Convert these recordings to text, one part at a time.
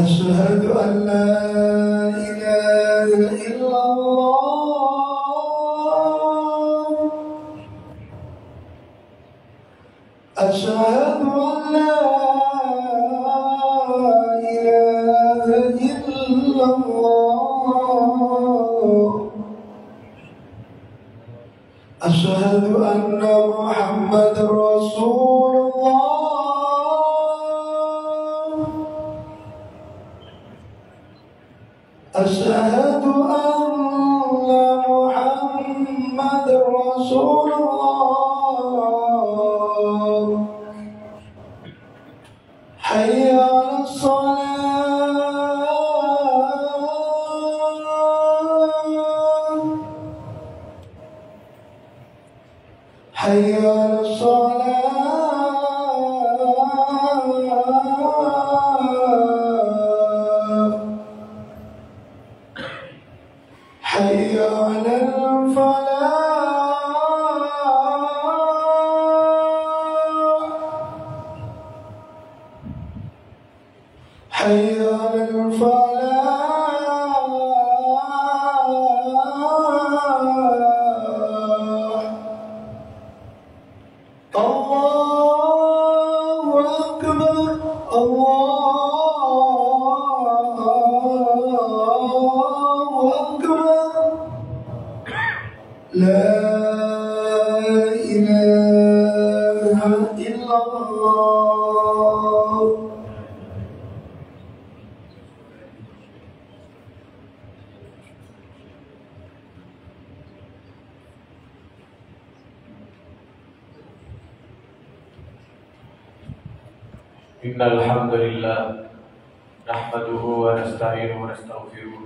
أشهد أن لا إله إلا الله أشهد أن لا إله إلا الله أشهد أن محمد رسول الله أشهد أن محمد رسول الله حي على الصلاة حي على الصلاة حي على الفلاح حي على الفلاح الله أكبر الله أكبر لا إله إلا الله إن الحمد لله نحمده ونستعينه ونستغفره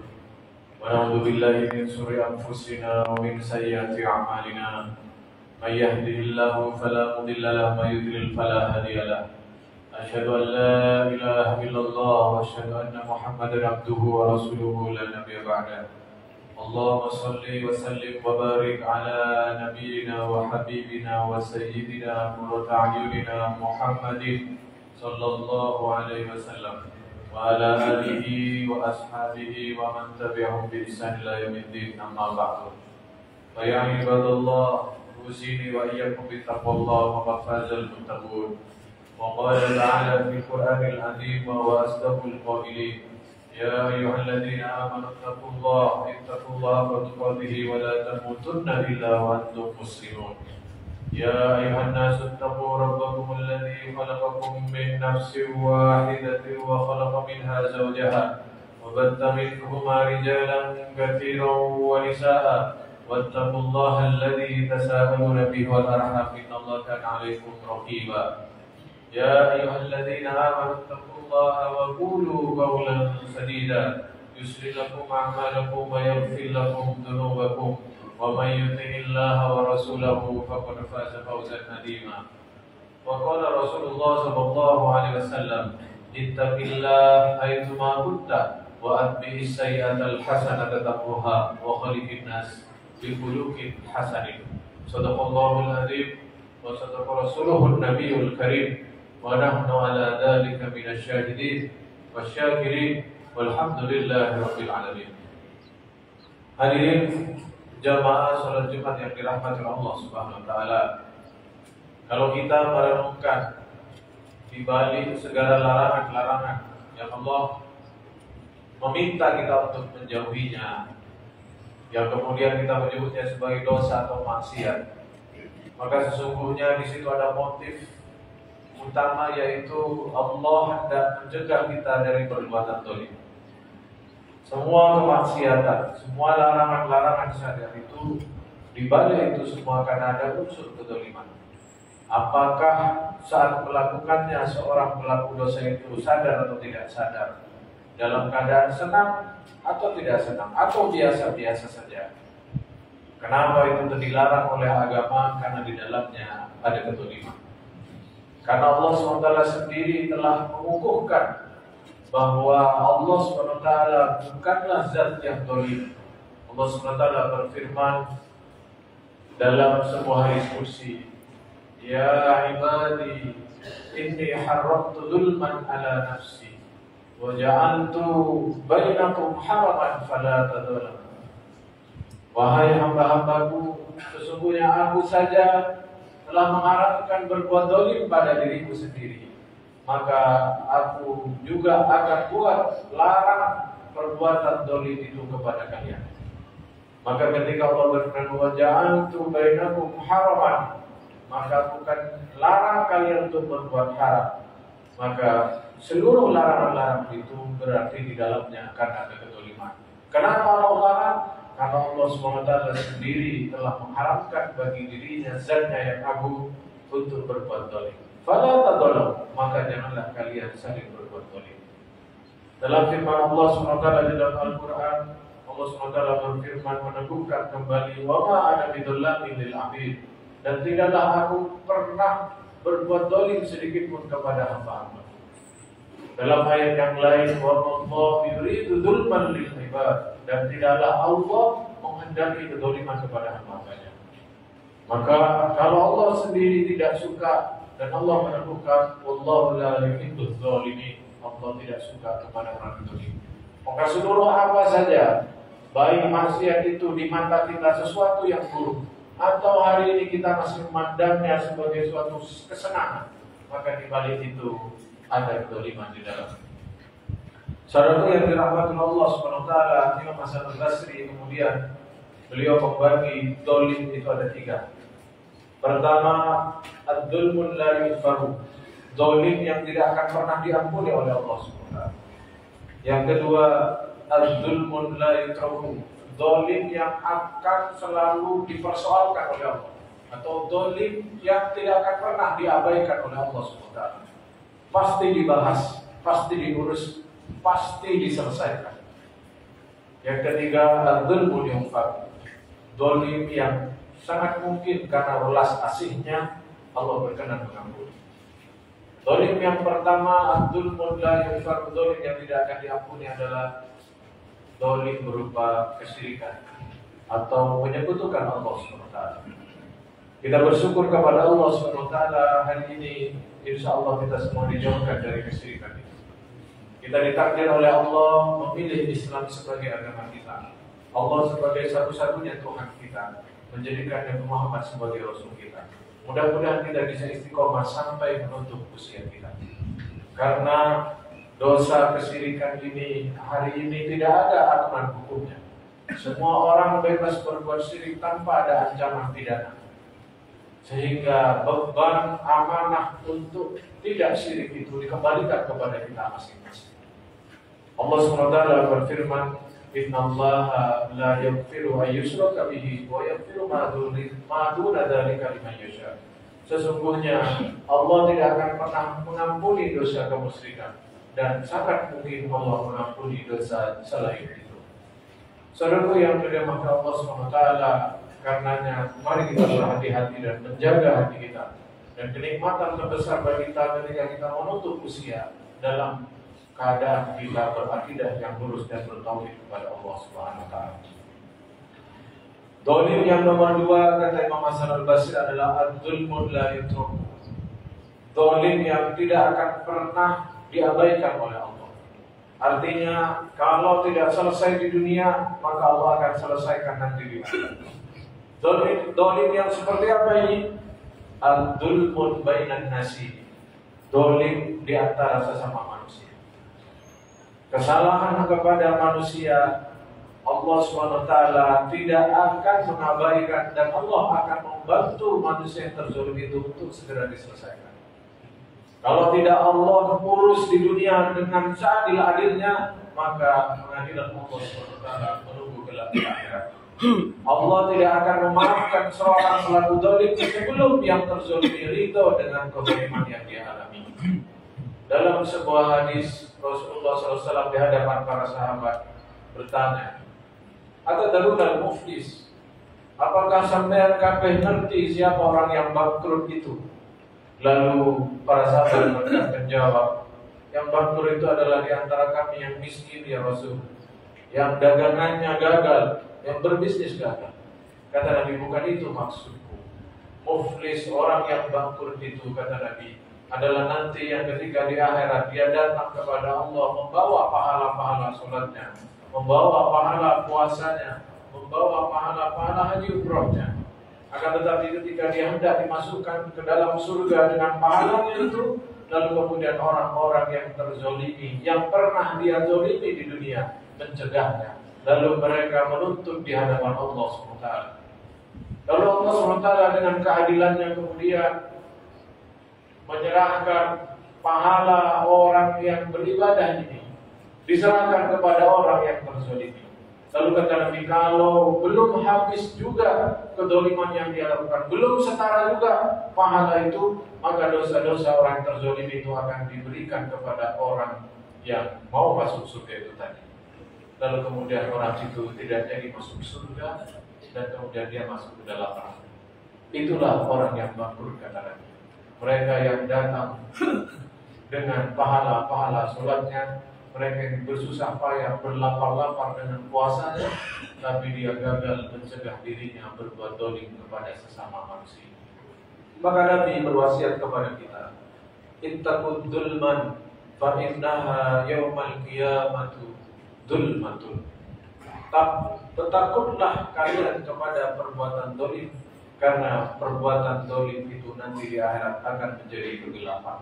ونعوذ بالله من شرور أنفسنا ومن سيئات أعمالنا من يهده الله فلا مضل له ومن يضلل فلا هادي له أشهد أن لا إله إلا الله وأشهد أن محمدا عبده ورسوله لا نبي بعده اللهم صل وسلم وبارك على نبينا وحبيبنا وسيدنا قرة أعيننا محمد صلى الله عليه وسلم وعلى آله وأصحابه ومن تبعهم بإحسان إلى يوم الدين أما بعد فيا عباد الله أوصيني وإياكم بتقوى الله وقد فاز المتقون وقال تعالى في القرآن العظيم وأصدق القائلين يا أيها الذين آمنوا اتقوا الله حق تقاته ولا تموتن إلا وأنتم مسلمون يا أيها الناس اتقوا ربكم الذي خلقكم من نفس واحدة وخلق منها زوجها وبث منهما رجالا كثيرا ونساء واتقوا الله الذي تساءلون به والأرحام إن الله كان عليكم رقيبا يا أيها الذين آمنوا اتقوا الله وقولوا قولا سديدا يصلح لكم أعمالكم ويغفر لكم ذنوبكم ومن يطع الله ورسوله فقد فاز فوزا عظيما وقال رسول الله صلى الله عليه وسلم اتق الله حيثما كنت وأتبع السيئة الحسنة تمحها وخالق الناس بخلق حسن صدق الله العظيم وصدق رسوله النبي الكريم ونحن على ذلك من الشاهدين والشاكرين والحمد لله رب العالمين. Hadirin jamaah salat Jumat yang dirahmati Allah Subhanahu wa taala. Kalau kita merenungkan di balik segala larangan-larangan yang Allah meminta kita untuk menjauhinya, yang kemudian kita menyebutnya sebagai dosa atau maksiat, maka sesungguhnya di situ ada motif utama, yaitu Allah hendak mencegah kita dari perbuatan zalim. Semua kemaksiatan, semua larangan-larangan syariat itu, di balik itu semua akan ada unsur kezaliman. Apakah saat melakukannya seorang pelaku dosa itu sadar atau tidak sadar, dalam keadaan senang atau tidak senang, atau biasa-biasa saja. Kenapa itu dilarang oleh agama? Karena di dalamnya ada kezaliman. Karena Allah SWT sendiri telah mengukuhkan bahwa Allah SWT bukanlah zat yang zalim. Allah SWT berfirman dalam sebuah diskusi, Ya ibadi inni haramtu zulman ala nafsi wa ja'altu bainakum haraman fala tadzalamu. Wahai hamba-hambaku, sesungguhnya aku saja telah mengharamkan berbuat zalim pada diriku sendiri, maka aku juga akan buat larang perbuatan zalim itu kepada kalian. Maka ketika Allah berfirman wa ja'altu bainakum haraman, maka aku akan larang kalian untuk berbuat haram. Maka seluruh larangan-larangan itu berarti di dalamnya akan ada kezaliman. Kenapa Allah larang? Karena Allah SWT sendiri telah mengharamkan bagi dirinya zatnya yang agung untuk berbuat zalim. Fala tadzalamu, maka janganlah kalian saling berbuat zalim. Dalam firman Allah SWT di dalam Al-Quran, Allah SWT berfirman meneguhkan kembali wa ma ana bidzallamin lil 'abid, dan tidaklah aku pernah berbuat zalim sedikit pun kepada hamba-hamba. Dalam ayat yang lain, wa ma yuridu dzulman lil 'ibad, dan tidaklah Allah menghendaki kezaliman kepada hamba-hambanya. Maka kalau Allah sendiri tidak suka dan Allah meneguhkan wallahu la yuhibbuz zalimin, Allah tidak suka kepada orang zalim, maka seluruh apa saja, baik maksiat itu di mata kita sesuatu yang buruk, atau hari ini kita masih memandangnya sebagai suatu kesenangan, maka di balik itu ada kezaliman di dalam. Saudara yang dirahmati Allah Subhanahu wa taala, Imam Hasan Al-Basri kemudian beliau membagi zalim itu ada 3. Pertama, ad-dzulmun la yughfaru, zalim yang tidak akan pernah diampuni oleh Allah Subhanahu wa taala. Yang kedua, ad-dzulmun la yutraku, zalim yang akan selalu dipersoalkan oleh Allah, atau zalim yang tidak akan pernah diabaikan oleh Allah Subhanahu wa taala. Pasti dibahas, pasti diurus, pasti diselesaikan. Yang ketiga, adzulmul yunfar, zalim yang sangat mungkin karena welas asihnya Allah berkenan mengampuni. Zalim yang pertama, adzulmul la yunfar, zalim yang tidak akan diampuni adalah zalim berupa kesyirikan atau menyekutukan Allah SWT. Kita bersyukur kepada Allah SWT hari ini, insya Allah kita semua dijauhkan dari kesyirikan ini. Kita ditakdir oleh Allah memilih Islam sebagai agama kita, Allah sebagai satu-satunya Tuhan kita, menjadikan Nabi Muhammad sebagai Rasul kita. Mudah-mudahan kita bisa istiqomah sampai menutup usia kita. Karena dosa kesyirikan ini hari ini tidak ada aturan hukumnya. Semua orang bebas berbuat syirik tanpa ada ancaman pidana. Sehingga beban amanah untuk tidak syirik itu dikembalikan kepada kita masing-masing. Allah SWT berfirman, innallaha la yaghfiru an yushraka bihi wa yaghfiru ma duna dzalika liman yasha. Sesungguhnya Allah tidak akan pernah mengampuni dosa kemusyrikan, dan sangat mungkin Allah mengampuni dosa selain itu. Saudaraku yang dirahmati Allah SWT, karenanya mari kita berhati-hati dan menjaga hati kita. Dan kenikmatan terbesar bagi kita ketika kita menutup usia dalam keadaan kita berakidah yang lurus dan bertauhid kepada Allah Subhanahu wa taala. Zalim yang nomor 2 kata Imam Hasan Al-Basri adalah adzulmun la yutruk, zalim yang tidak akan pernah diabaikan oleh Allah. Artinya kalau tidak selesai di dunia, maka Allah akan selesaikan nanti di akhirat. Zalim yang seperti apa ini? Adzulmun bainan nasi, zalim di antara sesama manusia. Kesalahan kepada manusia, Allah SWT tidak akan mengabaikan, dan Allah akan membantu manusia yang terzalimi itu untuk segera diselesaikan. Kalau tidak Allah urus di dunia dengan seadil-adilnya, maka pengadilan Allah SWT menunggu gelap di akhirat. Allah tidak akan memaafkan seorang pelaku zalim sebelum yang terzalimi ridho dengan kezaliman yang dia alami. Dalam sebuah hadis Rasulullah SAW di hadapan para sahabat bertanya, "Atadrunal muflis? Apakah sampean kabeh ngerti siapa orang yang bangkrut itu?" Lalu para sahabat menjawab, "Yang bangkrut itu adalah di antara kami yang miskin ya Rasul, yang dagangannya gagal, yang berbisnis gagal." Kata Nabi, "Bukan itu maksudku. Muflis, orang yang bangkrut itu," kata Nabi, adalah nanti yang ketika di akhirat dia datang kepada Allah membawa pahala-pahala sholatnya, membawa pahala puasanya, membawa pahala-pahala haji umrohnya. Akan tetapi ketika dia hendak dimasukkan ke dalam surga dengan pahalanya itu, lalu kemudian orang-orang yang terzolimi, yang pernah dia zolimi di dunia, mencegahnya. Lalu mereka menuntut di hadapan Allah SWT. Lalu Allah SWT dengan keadilannya kemudian menyerahkan pahala orang yang beribadah ini diserahkan kepada orang yang terzolimi. Lalu kata Nabi, kalau belum habis juga kedoliman yang dia lakukan, belum setara juga pahala itu, maka dosa-dosa orang yang terzolimi itu akan diberikan kepada orang yang mau masuk surga itu tadi. Lalu kemudian orang itu tidak jadi masuk surga dan kemudian dia masuk ke dalam neraka. Itulah orang yang bangkrut, kata Nabi. Mereka yang datang dengan pahala-pahala sholatnya, mereka yang bersusah payah, berlapar-lapar dengan puasanya, tapi dia gagal mencegah dirinya berbuat dolim kepada sesama manusia. Maka Nabi berwasiat kepada kita, ittaqud dzulman fa innaha yaumal qiyamatu dzulmatun. Bertakutlah kalian kepada perbuatan dolim, karena perbuatan dolim itu nanti di akhirat akan menjadi kegelapan.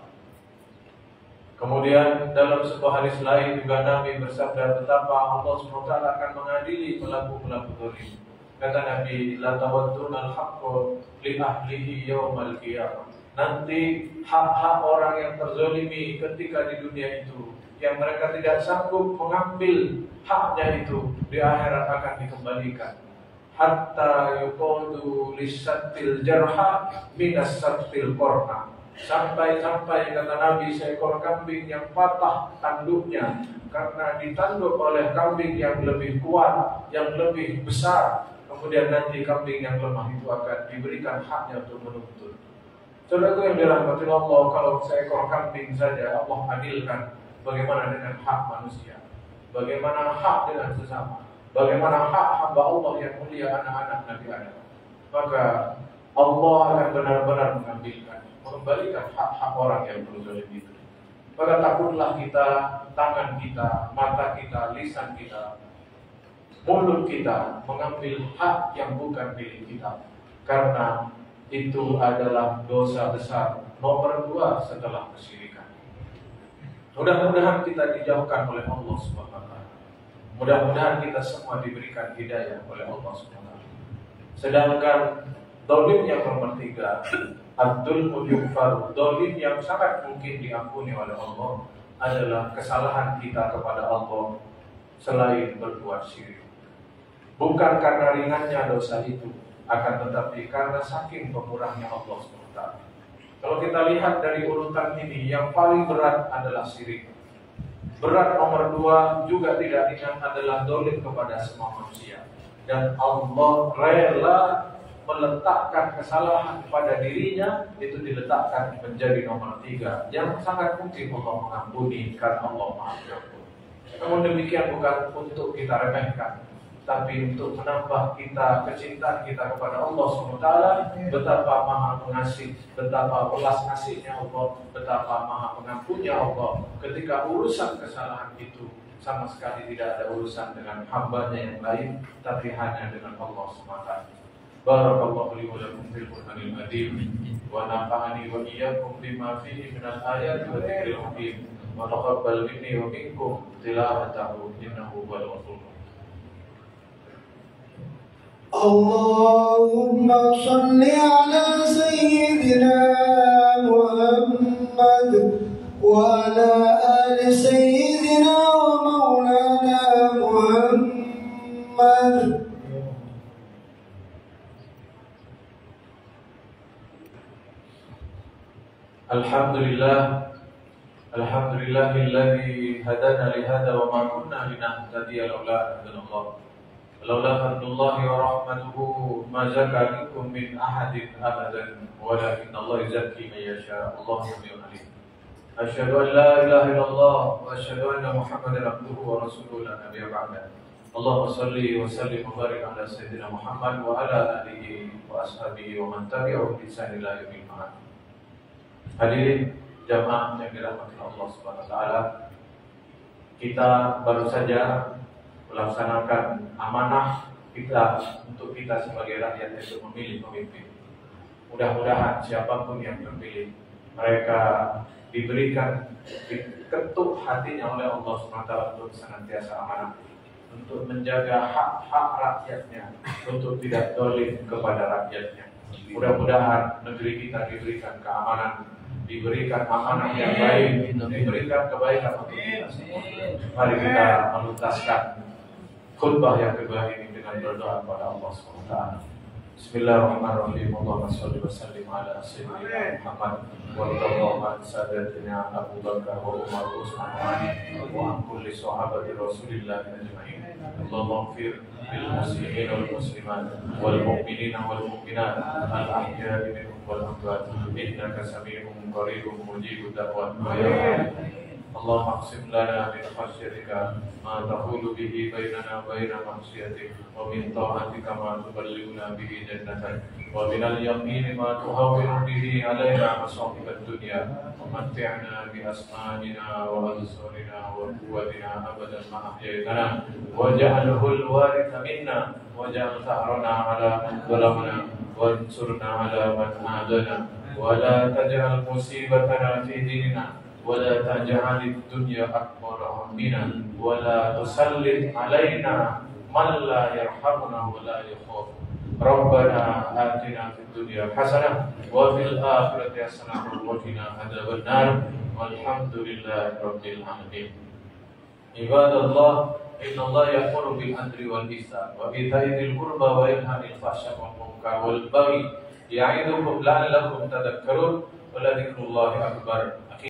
Kemudian dalam sebuah hadis lain juga Nabi bersabda betapa Allah SWT akan mengadili pelaku-pelaku dolim. Kata Nabi, la tawadduna al-haqqu li ahlihi yaumal qiyamah. Nanti hak-hak orang yang terzolimi ketika di dunia itu, yang mereka tidak sanggup mengambil haknya itu, di akhirat akan dikembalikan. Hatta yuqadu lisattil jarha minas sattil korna. Sampai-sampai kata Nabi, seekor kambing yang patah tanduknya karena ditanduk oleh kambing yang lebih kuat, yang lebih besar. Kemudian nanti kambing yang lemah itu akan diberikan haknya untuk menuntut. Saudaraku yang dirahmati Allah, kalau seekor kambing saja Allah adilkan, bagaimana dengan hak manusia? Bagaimana hak dengan sesama? Bagaimana hak hamba Allah yang mulia, anak-anak Nabi Adam? Maka Allah akan benar-benar mengembalikan hak-hak orang yang berzalim itu. Maka takutlah kita, tangan kita, mata kita, lisan kita, mulut kita mengambil hak yang bukan milik kita, karena itu adalah dosa besar nomor 2 setelah kesyirikan. Mudah-mudahan kita dijauhkan oleh Allah SWT. Mudah-mudahan kita semua diberikan hidayah oleh Allah SWT. Sedangkan dolim yang nomor 3, ad-dzulmu yughfar, dolim yang sangat mungkin diampuni oleh Allah adalah kesalahan kita kepada Allah selain berbuat syirik. Bukan karena ringannya dosa itu, akan tetapi karena saking pemurahnya Allah SWT. Kalau kita lihat dari urutan ini, yang paling berat adalah syirik. Berat nomor 2 juga tidak ringan adalah dolim kepada semua manusia. Dan Allah rela meletakkan kesalahan pada dirinya, itu diletakkan menjadi nomor 3, yang sangat mungkin Allah mengampuni karena Allah Maha Pengampun. Namun demikian bukan untuk kita remehkan, tapi untuk menambah kita kecintaan kita kepada Allah SWT, betapa maha pengasih, betapa belas kasihnya Allah, betapa maha pengampunnya Allah. Ketika urusan kesalahan itu sama sekali tidak ada urusan dengan hambanya yang lain, tapi hanya dengan Allah SWT. Barakallahu li wa lakum fil Qur'anil Karim wa nafa'ani wa iyyakum bima fihi minal ayati wa dzikril hakim wa taqabbal minni wa minkum tilawatahu innahu huwal ghafurur. Allahumma shalli ala sayyidina Muhammad wa ala ali sayyidina wa maulana Muhammad. Alhamdulillahilladzi hadana li hadza wa ma kunna linahtadiya laula an hadana laula fadlullahi wa rahmatuhu ma zaka minkum min ahadin abadan walakin Allah yuzakki man yasha. Allahu sami'un alim. Asyhadu an la ilaha illallah wa asyhadu anna Muhammadan abduhu wa rasuluhu la nabiyya ba'da. Allahumma shalli wa sallim wa barik ala sayyidina Muhammad wa ala alihi wa ashabihi wa man tabi'ahum bi ihsan ila yaumil ma'ad. Hadirin jamaah yang dirahmati Allah Subhanahu wa taala. Kita baru saja melaksanakan amanah kita untuk kita sebagai rakyat itu memilih pemimpin. Mudah-mudahan siapapun yang terpilih, mereka diberikan diketuk hatinya oleh Allah SWT untuk senantiasa amanah, untuk menjaga hak-hak rakyatnya, untuk tidak dolim kepada rakyatnya. Mudah-mudahan negeri kita diberikan keamanan, diberikan amanah yang baik, diberikan kebaikan untuk kita semua. Mari kita menuntaskan khutbah yang kedua ini dengan berdoa kepada Allah SWT. Bismillahirrahmanirrahim. Allahumma shalli wa sallim ala sayyidina Muhammad wa radhiyallahu an sadatina Abu Bakar wa Umar wa Utsman wa Ali wa an kulli sahabati Rasulillah ajma'in. Allahumma ighfir lil muslimin wal muslimat wal mu'minin wal mu'minat al ahya'i minhum wal amwat innaka sami'un qaribun mujibud da'wat. اللهم اقسم لنا من خشيتك ما تحول به بيننا وبين معصيتك ومن طاعتك ما تبلغنا به جنتك ومن اليقين ما تهون به علينا مصائب الدنيا ومتعنا بأسماعنا وأبصارنا وقوتنا أبدا ما أحييتنا واجعله الوارث منا واجعل ثأرنا على من ظلمنا وانصرنا على من عادانا ولا تجعل مصيبتنا في ديننا ولا تجعل الدنيا أكبر همنا ولا تسلط علينا من لا يرحمنا ولا يخاف. ربنا آتنا في الدنيا حسنة وفي الآخرة حسنة وقنا عذاب النار والحمد لله رب العالمين. عباد الله إن الله يأمر بالعدل والإحسان وإيتاء ذي القربى وينهى عن الفحشاء والمنكر والبغي يعظكم لعلكم تذكرون ولذكر الله أكبر.